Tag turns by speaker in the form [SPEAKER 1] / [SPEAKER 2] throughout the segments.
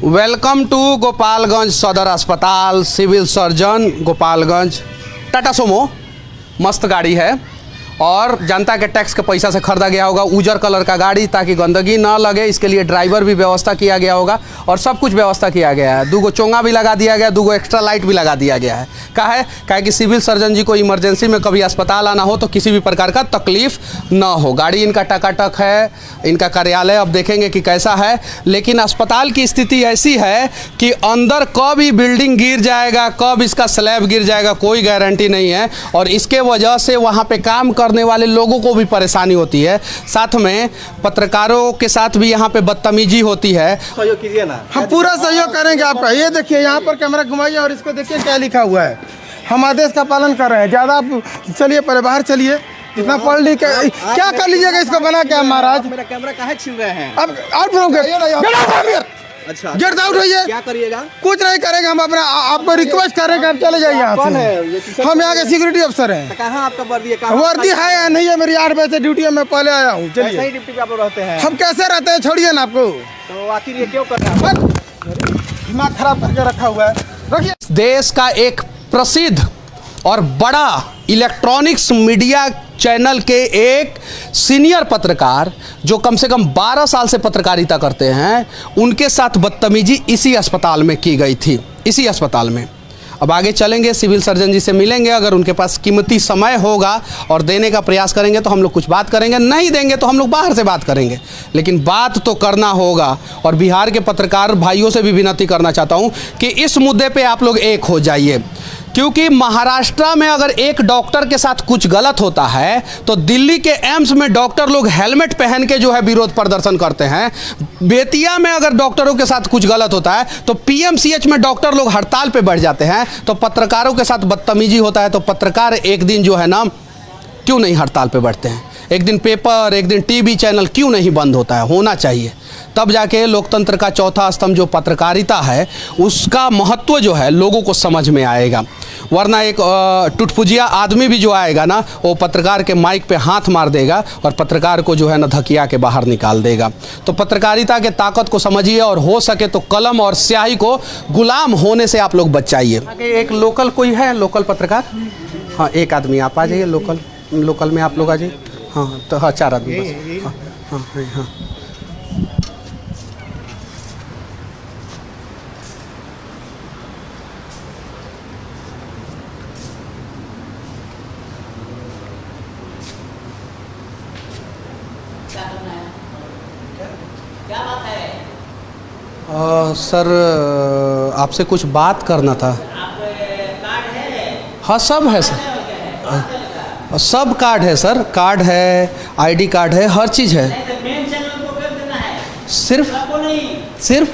[SPEAKER 1] Welcome to Gopalganj Sadar अस्पताल, civil surgeon Gopalganj. Tata Sumo मस्त गाड़ी है और जनता के टैक्स के पैसा से खरीदा गया होगा। उजर कलर का गाड़ी ताकि गंदगी ना लगे, इसके लिए ड्राइवर भी व्यवस्था किया गया होगा और सब कुछ व्यवस्था किया गया है। 2 चोंगा भी लगा दिया गया, 2 एक्स्ट्रा लाइट भी लगा दिया गया है। काहे कि सिविल सर्जन जी को इमरजेंसी में कभी अस्पताल आना हो तो किसी भी प्रकार का तकलीफ ना हो। गाड़ी इनका टकाटक है, इनका कार्यालय अब देखेंगे कि कैसा है। लेकिन अस्पताल की स्थिति ऐसी है कि अंदर कब ही बिल्डिंग गिर जाएगा, कब इसका स्लैब गिर जाएगा, कोई गारंटी नहीं है। और इसके वजह से वहाँ पे काम करने वाले लोगों को भी परेशानी होती है, साथ में पत्रकारों के साथ भी यहाँ पे बदतमीजी होती है।
[SPEAKER 2] सहयोग कीजिए ना,
[SPEAKER 3] हम पूरा सहयोग करेंगे आपका। ये देखिए यहाँ पर कैमरा घुमाइए और इसको देखिए क्या लिखा हुआ है। हम आदेश का पालन कर रहे हैं। ज़्यादा आप चलिए, पहले बाहर चलिए। इतना पढ़ लिख क्या कर लीजिएगा इसको बना के महाराज।
[SPEAKER 2] मेरा कैमरा काहे छीन रहे हैं?
[SPEAKER 3] अब आउट
[SPEAKER 2] अच्छा,
[SPEAKER 3] गेट आउट होइए।
[SPEAKER 2] क्या करिएगा?
[SPEAKER 3] कुछ नहीं करेंगे, हम अपना आपको रिक्वेस्ट करेंगे, आप चले जाइए यहाँ से। हम यहाँ के सिक्योरिटी अफसर हैं।
[SPEAKER 2] कहाँ आपका वर्दी है?
[SPEAKER 3] वर्दी है या नहीं है? मेरी 8 बजे से ड्यूटी है, मैं पहले आया हूँ। चलिए,
[SPEAKER 2] सही ड्यूटी पे आप लोग रहते हैं।
[SPEAKER 3] हम कैसे रहते हैं, छोड़िए ना। आपको
[SPEAKER 2] तो आखिर ये क्यों कर रहे हैं?
[SPEAKER 3] दिमाग खराब करके रखा हुआ है। रखिए।
[SPEAKER 1] देश का एक प्रसिद्ध और बड़ा इलेक्ट्रॉनिक्स मीडिया चैनल के एक सीनियर पत्रकार जो कम से कम 12 साल से पत्रकारिता करते हैं, उनके साथ बदतमीजी इसी अस्पताल में की गई थी, इसी अस्पताल में। अब आगे चलेंगे, सिविल सर्जन जी से मिलेंगे। अगर उनके पास कीमती समय होगा और देने का प्रयास करेंगे तो हम लोग कुछ बात करेंगे, नहीं देंगे तो हम लोग बाहर से बात करेंगे। लेकिन बात तो करना होगा। और बिहार के पत्रकार भाइयों से भी विनती करना चाहता हूं कि इस मुद्दे पे आप लोग एक हो जाइए, क्योंकि महाराष्ट्र में अगर एक डॉक्टर के साथ कुछ गलत होता है तो दिल्ली के एम्स में डॉक्टर लोग हेलमेट पहन के जो है विरोध प्रदर्शन करते हैं। बेतिया में अगर डॉक्टरों के साथ कुछ गलत होता है तो पीएमसीएच में डॉक्टर लोग हड़ताल पे बैठ जाते हैं। तो पत्रकारों के साथ बदतमीजी होता है तो पत्रकार एक दिन जो है ना, क्यों नहीं हड़ताल पे बैठते हैं? एक दिन पेपर, एक दिन टीवी चैनल क्यों नहीं बंद होता है? होना चाहिए, तब जाके लोकतंत्र का चौथा स्तंभ जो पत्रकारिता है उसका महत्व जो है लोगों को समझ में आएगा। वरना एक टुटपुजिया आदमी भी जो आएगा ना, वो पत्रकार के माइक पे हाथ मार देगा और पत्रकार को जो है ना धकिया के बाहर निकाल देगा। तो पत्रकारिता के ताकत को समझिए और हो सके तो कलम और स्याही को गुलाम होने से आप लोग बचाइए। एक लोकल कोई है, लोकल पत्रकार? हाँ, एक आदमी आप आ जाइए। लोकल में आप लोग आ जाइए। हाँ तो हाँ, 4 आदमी बस। हाँ हाँ हाँ।
[SPEAKER 4] क्या बात है?
[SPEAKER 1] सर आपसे कुछ बात करना था।
[SPEAKER 4] कार्ड है?
[SPEAKER 1] हाँ सब है सर, सब कार्ड है सर, कार्ड है, आईडी कार्ड है, हर चीज़ है।
[SPEAKER 4] नहीं तो मेन चैनल को कर देना है।
[SPEAKER 1] सिर्फ
[SPEAKER 4] सबको नहीं,
[SPEAKER 1] सिर्फ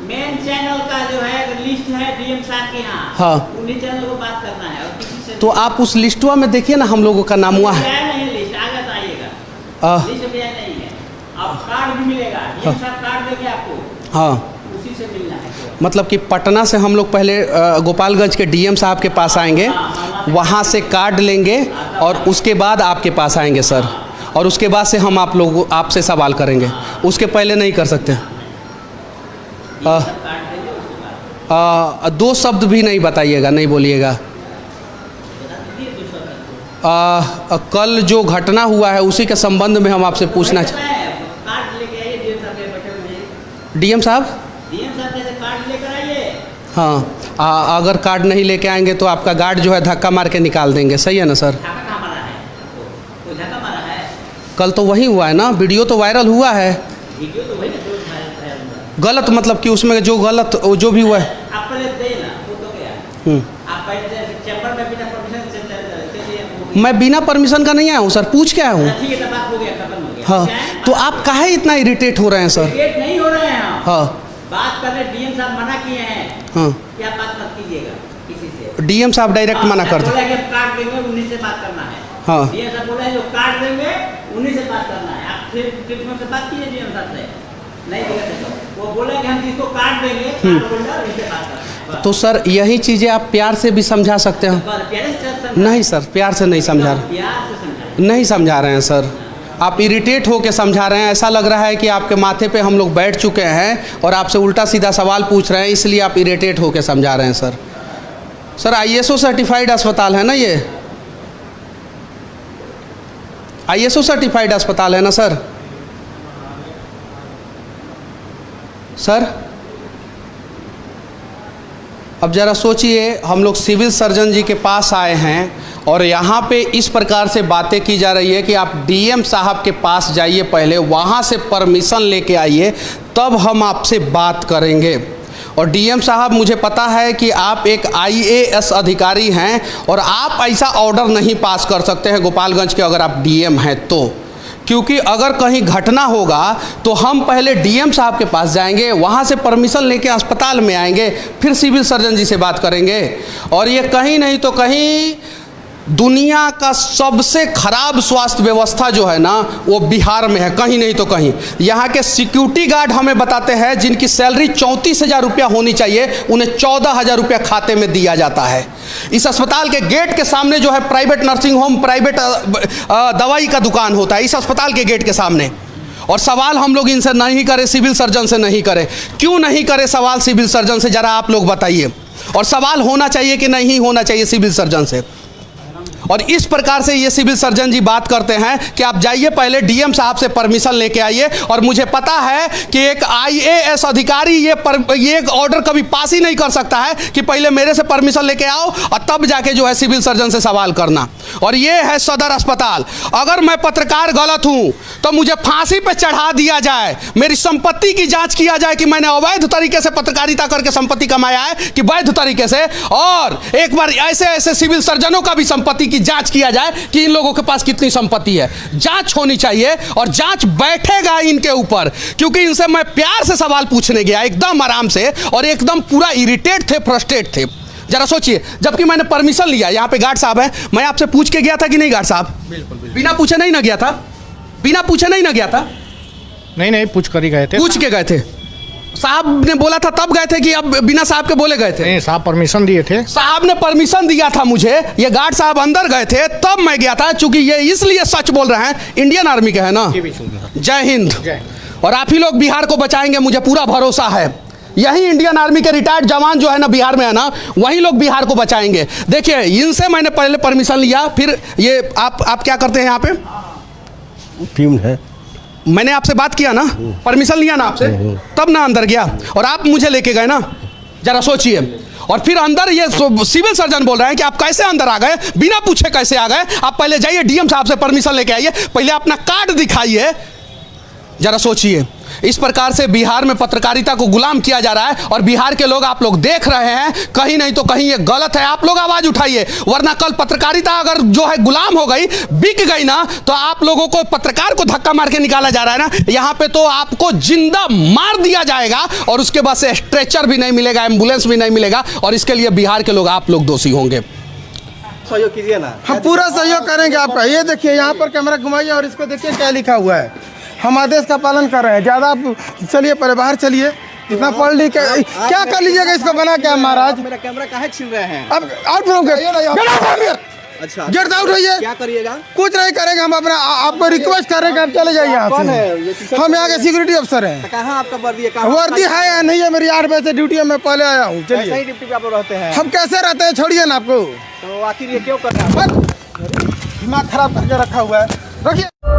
[SPEAKER 4] मेन चैनल का जो है लिस्ट है डीएम साहब के यहाँ।
[SPEAKER 1] हाँ,
[SPEAKER 4] उन्हीं चैनल को बात करना है और किसी से
[SPEAKER 1] तो आप उस लिस्टवा में देखिए ना, हम लोगों का नाम हुआ है।
[SPEAKER 4] नहीं लिस्ट आगे तो आइएगा, लिस्ट में नहीं है। अब कार्ड भी मिलेगा, डीएम साहब कार्ड देंगे आपको।
[SPEAKER 1] हाँ,
[SPEAKER 4] उसी से मिलना है।
[SPEAKER 1] मतलब कि पटना से हम लोग पहले गोपालगंज के डीएम साहब के पास आएंगे, वहाँ से कार्ड लेंगे और उसके बाद आपके पास आएंगे सर। और उसके बाद से हम आप लोगों आपसे सवाल करेंगे, उसके पहले नहीं कर सकते। 2 शब्द भी नहीं बताइएगा, नहीं बोलिएगा। कल जो घटना हुआ है उसी के संबंध में हम आपसे पूछना चाहते हैं। डीएम साहब
[SPEAKER 4] कार्ड लेकर आइए।
[SPEAKER 1] हाँ, अगर कार्ड नहीं लेके आएंगे तो आपका गार्ड जो है धक्का मार के निकाल देंगे, सही है ना सर?
[SPEAKER 4] धक्का मारा है? कोई धक्का मारा है?
[SPEAKER 1] कल तो वही हुआ है ना, वीडियो तो वायरल हुआ है।
[SPEAKER 4] वीडियो तो वही ना जो वायरल।
[SPEAKER 1] गलत मतलब कि उसमें जो गलत जो भी हुआ है।
[SPEAKER 4] आप पहले दे ना, वो तो गया। आप पहले चैम्बर में बिना परमिशन से चलिए।
[SPEAKER 1] मैं बिना परमिशन का नहीं आया हूँ सर, पूछ के आया हूँ।
[SPEAKER 4] ठीक है, तब बात हो गया, खत्म हो गया।
[SPEAKER 1] हाँ, तो आप काहे इतना इरिटेट हो रहे हैं सर?
[SPEAKER 4] इरिटेट नहीं हो रहे हैं हम।
[SPEAKER 1] हाँ,
[SPEAKER 4] बात करने डीएम साहब मना किए हैं।
[SPEAKER 1] हाँ,
[SPEAKER 4] क्या बात मत कीजिएगा किसी से।
[SPEAKER 1] डीएम साहब डायरेक्ट मना कर
[SPEAKER 4] बोला
[SPEAKER 1] दे।
[SPEAKER 4] कि कार्ड देंगे, उन्हीं से बात करना है।
[SPEAKER 1] हाँ,
[SPEAKER 4] डीएम साहब बोला है जो कार्ड देंगे उन्हीं से बात करना है। आप फिर टेलीफोन से बात कीजिए डीएम साहब से, नहीं देगा तो वो बोला कि हम जिसको कार्ड देंगे कार्ड होल्डर उनसे बात करना है।
[SPEAKER 1] तो सर यही चीज़ें आप प्यार से भी समझा सकते हैं। नहीं सर, प्यार से नहीं समझा रहे, नहीं समझा रहे हैं सर। आप इरिटेट होकर समझा रहे हैं। ऐसा लग रहा है कि आपके माथे पे हम लोग बैठ चुके हैं और आपसे उल्टा सीधा सवाल पूछ रहे हैं, इसलिए आप इरिटेट होकर समझा रहे हैं। सर ISO सर्टिफाइड अस्पताल है ना, ये ISO सर्टिफाइड अस्पताल है ना सर? अब ज़रा सोचिए, हम लोग सिविल सर्जन जी के पास आए हैं और यहाँ पे इस प्रकार से बातें की जा रही है कि आप DM साहब के पास जाइए, पहले वहाँ से परमिशन लेके आइए, तब हम आपसे बात करेंगे। और DM साहब, मुझे पता है कि आप एक IAS अधिकारी हैं और आप ऐसा ऑर्डर नहीं पास कर सकते हैं गोपालगंज के, अगर आप DM हैं तो, क्योंकि अगर कहीं घटना होगा तो हम पहले DM साहब के पास जाएंगे, वहाँ से परमिशन लेके अस्पताल में आएंगे, फिर सिविल सर्जन जी से बात करेंगे। और ये कहीं नहीं तो कहीं दुनिया का सबसे खराब स्वास्थ्य व्यवस्था जो है ना, वो बिहार में है, कहीं नहीं तो कहीं। यहाँ के सिक्योरिटी गार्ड हमें बताते हैं जिनकी सैलरी 34,000 रुपया होनी चाहिए, उन्हें 14,000 रुपया खाते में दिया जाता है। इस अस्पताल के गेट के सामने जो है प्राइवेट नर्सिंग होम, प्राइवेट दवाई का दुकान होता है इस अस्पताल के गेट के सामने। और सवाल हम लोग इनसे नहीं करें, सिविल सर्जन से नहीं करें। क्यों नहीं करें सवाल सिविल सर्जन से, ज़रा आप लोग बताइए। और सवाल होना चाहिए कि नहीं होना चाहिए सिविल सर्जन से। और इस प्रकार से ये सिविल सर्जन जी बात करते हैं कि आप जाइए पहले DM साहब से परमिशन लेके आइए। और मुझे पता है कि एक IAS अधिकारी ये ऑर्डर कभी पास ही नहीं कर सकता है कि पहले मेरे से परमिशन लेके आओ और तब जाके जो है सिविल सर्जन से सवाल करना। और ये है सदर अस्पताल। अगर मैं पत्रकार गलत हूं तो मुझे फांसी पे चढ़ा दिया जाए, मेरी संपत्ति की जांच किया जाए कि मैंने अवैध तरीके से पत्रकारिता करके संपत्ति कमाया है कि वैध तरीके से, और एक बार ऐसे सिविल सर्जनों का भी संपत्ति की जांच किया जाए कि इन लोगों के पास कितनी संपत्ति है। जांच होनी चाहिए और जांच बैठेगा इनके ऊपर, क्योंकि इनसे मैं प्यार से सवाल पूछने गया एकदम आराम से, और एकदम पूरा इरिटेट थे, फ्रस्ट्रेट थे। जरा सोचिए, जबकि मैंने परमिशन लिया, यहाँ पे गार्ड साहब हैं, मैं आपसे पूछ के गया था कि नहीं गार्ड साहब? बिल्कुल। बिना पूछे नहीं ना गया था? बिना पूछे नहीं ना गया था? नहीं, पूछ कर ही गए थे। पूछ के गए थे? साहब ने बोला था तब गए थे कि अब बिना साहब के बोले गए थे?
[SPEAKER 5] नहीं, साहब परमिशन दिए थे।
[SPEAKER 1] साहब ने परमिशन दिया था मुझे, ये गार्ड साहब अंदर गए थे तब मैं गया था, क्योंकि ये इसलिए सच बोल रहे हैं, इंडियन आर्मी के है ना। जय हिंद। और आप ही लोग बिहार को बचाएंगे, मुझे पूरा भरोसा है। यही इंडियन आर्मी के रिटायर्ड जवान जो है ना बिहार में है ना, वही लोग बिहार को बचाएंगे। देखिए, इनसे मैंने पहले परमिशन लिया, फिर ये आप क्या करते हैं यहाँ पे?
[SPEAKER 5] टीम है,
[SPEAKER 1] मैंने आपसे बात किया ना, परमिशन लिया ना आपसे, तब ना अंदर गया, और आप मुझे लेके गए ना। जरा सोचिए। और फिर अंदर ये सिविल सर्जन बोल रहे हैं कि आप कैसे अंदर आ गए, बिना पूछे कैसे आ गए? आप पहले जाइए DM साहब से परमिशन लेके आइए, पहले अपना कार्ड दिखाइए। जरा सोचिए, इस प्रकार से बिहार में पत्रकारिता को गुलाम किया जा रहा है, और बिहार के लोग आप लोग देख रहे हैं, कहीं नहीं तो कहीं ये गलत है। आप लोग आवाज उठाइए, वरना कल पत्रकारिता अगर जो है गुलाम हो गई, बिक गई ना, तो आप लोगों को, पत्रकार को धक्का मार के निकाला जा रहा है ना, यहाँ पे तो आपको जिंदा मार दिया जाएगा, और उसके बाद से स्ट्रेचर भी नहीं मिलेगा, एम्बुलेंस भी नहीं मिलेगा, और इसके लिए बिहार के लोग, आप लोग दोषी होंगे।
[SPEAKER 2] सहयोग कीजिए ना,
[SPEAKER 3] हम पूरा सहयोग करेंगे आपका। ये देखिए, यहाँ पर कैमरा घुमाइए और इसको देखिए क्या लिखा हुआ है। हम आदेश का पालन कर रहे हैं। ज़्यादा आप चलिए, पहले बाहर चलिए, इतना पढ़ लिख क्या कर लीजिएगा इसको बना के महाराज?
[SPEAKER 2] मेरा कैमरा काहे छीन रहे हैं?
[SPEAKER 3] अब आउट फ्रॉम
[SPEAKER 2] अच्छा,
[SPEAKER 3] गेट आउट होइए।
[SPEAKER 2] क्या करिएगा?
[SPEAKER 3] कुछ नहीं करेंगे, हम अपना आपको रिक्वेस्ट कर रहे हैं कि आप चले जाइए यहाँ
[SPEAKER 2] कौन
[SPEAKER 3] से।
[SPEAKER 2] है ये?
[SPEAKER 3] हम यहाँ के सिक्योरिटी अफसर हैं।
[SPEAKER 2] कहाँ आपका वर्दी है?
[SPEAKER 3] वर्दी है या नहीं है? मेरी 8 बजे से ड्यूटी है, मैं पहले आया हूँ।
[SPEAKER 2] सही
[SPEAKER 3] चलिए,
[SPEAKER 2] ड्यूटी पे आप लोग रहते हैं?
[SPEAKER 3] हम कैसे रहते हैं, छोड़िए ना। आपको
[SPEAKER 2] तो आखिर ये क्यों कर रहे हैं?
[SPEAKER 3] दिमाग खराब करके रखा हुआ है, रखिए।